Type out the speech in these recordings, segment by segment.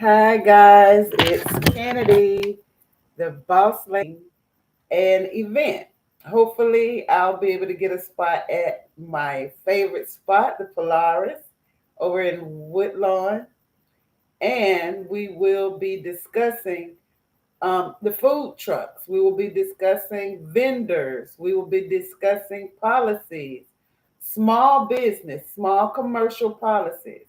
Hi guys, it's Canady, the boss lady, and event. Hopefully, I'll be able to get a spot at my favorite spot, the Polaris, over in Woodlawn, and we will be discussing the food trucks. We will be discussing vendors. We will be discussing policies, small business, small commercial policies.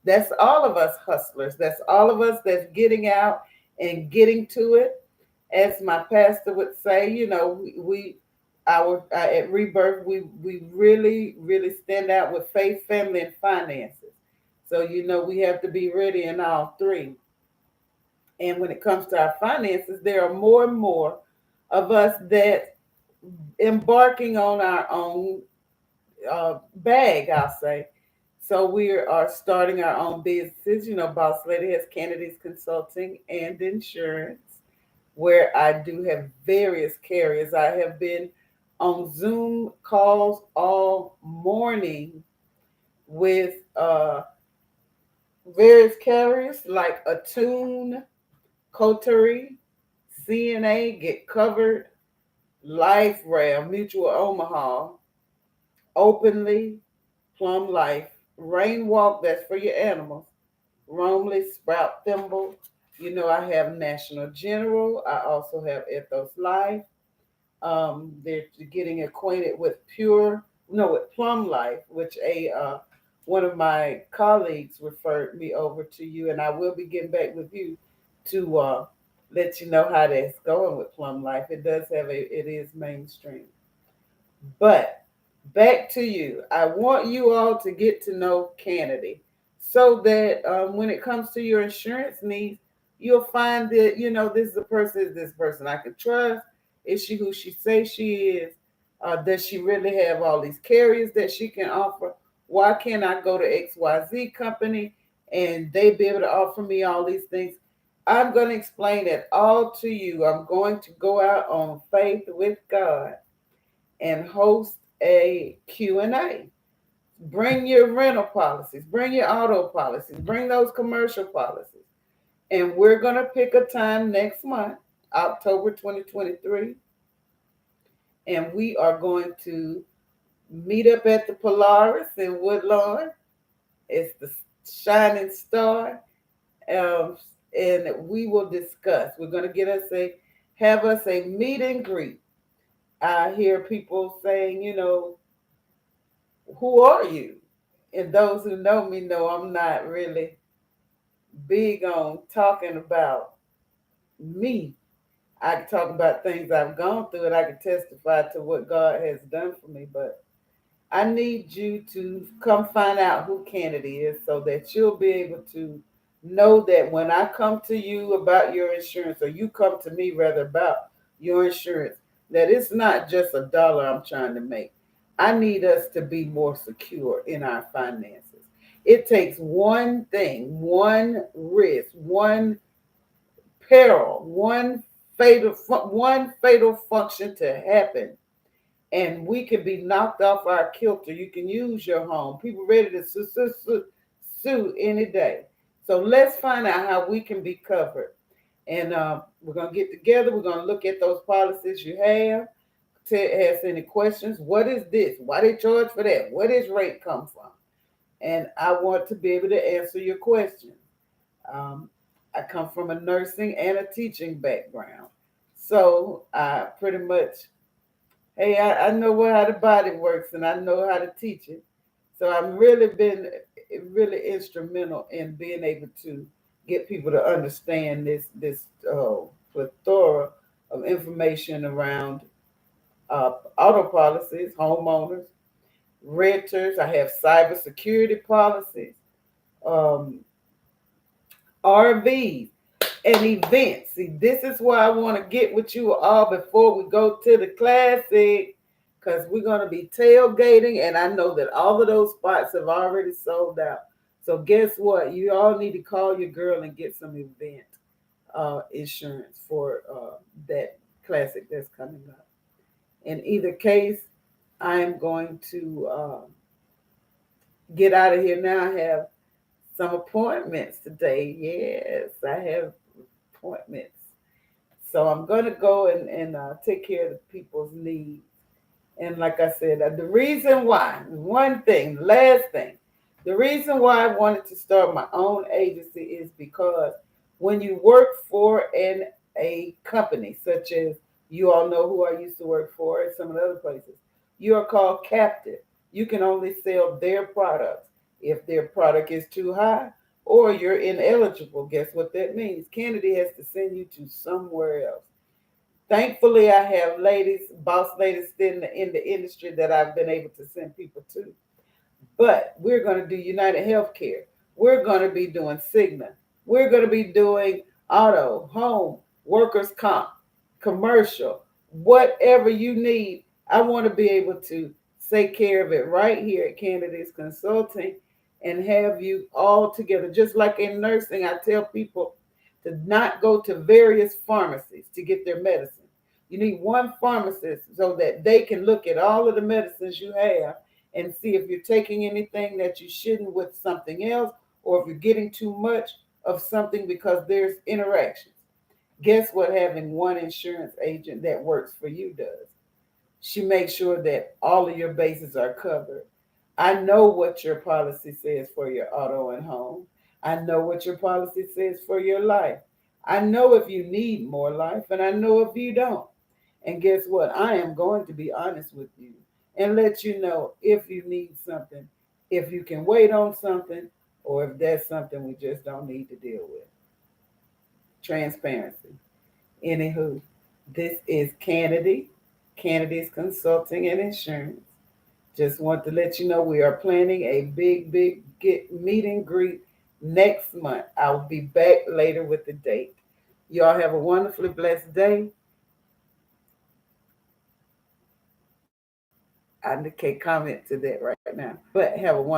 That's all of us hustlers. That's all of us that's getting out and getting to it. As my pastor would say, we our at Rebirth, we really stand out with faith, family, and finances. So we have to be ready in all three. And when it comes to our finances, there are more and more of us that embarking on our own bag, I'll say. So we are starting our own businesses. Boss Lady has Canady's Consulting and Insurance, where I do have various carriers. I have been on Zoom calls all morning with various carriers like Attune, Coterie, CNA, Get Covered, Life Rail, Mutual Omaha, Openly, Plum Life, Rain Walk, that's for your animals, Romley, Sprout Thimble. I have National General. I also have Ethos Life. They're getting acquainted with with Plum Life, which a one of my colleagues referred me over to you, and I will be getting back with you to let you know how that's going with Plum Life. It is mainstream. But back to you. I want you all to get to know Canady so that when it comes to your insurance needs, you'll find that, this is a person, is this person I can trust? Is she who she says she is? Does she really have all these carriers that she can offer? Why can't I go to XYZ company and they be able to offer me all these things? I'm going to explain it all to you. I'm going to go out on faith with God and host a Q&A. Bring your rental policies, bring your auto policies, bring those commercial policies. And we're going to pick a time next month, October 2023, and we are going to meet up at the Polaris in Woodlawn. It's the shining star. Um, and we will discuss. We're going to have us a meet and greet. I hear people saying, who are you? And those who know me know I'm not really big on talking about me. I can talk about things I've gone through and I can testify to what God has done for me. But I need you to come find out who Canady is so that you'll be able to know that when I come to you about your insurance, or you come to me rather about your insurance, that it's not just a dollar I'm trying to make. I need us to be more secure in our finances. It takes one thing, one risk, one peril, one fatal function to happen, and we can be knocked off our kilter. You can use your home. People ready to sue any day. So let's find out how we can be covered. And we're going to get together. We're going to look at those policies you have. Ask any questions. What is this? Why they charge for that? Where does rate come from? And I want to be able to answer your questions. Um, I come from a nursing and a teaching background. So I pretty much, hey, I know how the body works and I know how to teach it. So I've really been really instrumental in being able to get people to understand this plethora of information around auto policies, homeowners, renters. I have cybersecurity policies, um, RVs, and events. See, this is why I want to get with you all before we go to the classic, because we're going to be tailgating, and I know that all of those spots have already sold out. So guess what? You all need to call your girl and get some event insurance for that classic that's coming up. In either case, I am going to get out of here now. I have some appointments today. Yes, I have appointments. So I'm going to go and take care of the people's needs. And like I said, the reason why, one thing, last thing, the reason why I wanted to start my own agency is because when you work for a company, such as you all know who I used to work for at some of the other places, you are called captive. You can only sell their products. If their product is too high or you're ineligible, guess what that means? Canady has to send you to somewhere else. Thankfully, I have ladies, boss ladies in the industry that I've been able to send people to. But we're going to do United Healthcare. We're going to be doing Cigna. We're going to be doing auto, home, workers' comp, commercial, whatever you need. I want to be able to take care of it right here at Canada's Consulting and have you all together. Just like in nursing, I tell people to not go to various pharmacies to get their medicine. You need one pharmacist so that they can look at all of the medicines you have and see if you're taking anything that you shouldn't with something else or if you're getting too much of something because there's interactions. Guess what having one insurance agent that works for you does? She makes sure that all of your bases are covered. I know what your policy says for your auto and home. I know what your policy says for your life. I know if you need more life, and I know if you don't. And guess what? I am going to be honest with you and let you know if you need something, if you can wait on something, or if that's something we just don't need to deal with. Transparency. Anywho, this is Canady, Canady's Consulting and Insurance. Just want to let you know we are planning a big meet and greet next month. I'll be back later with the date. Y'all have a wonderfully blessed day. I can't comment to that right now, but have a wonderful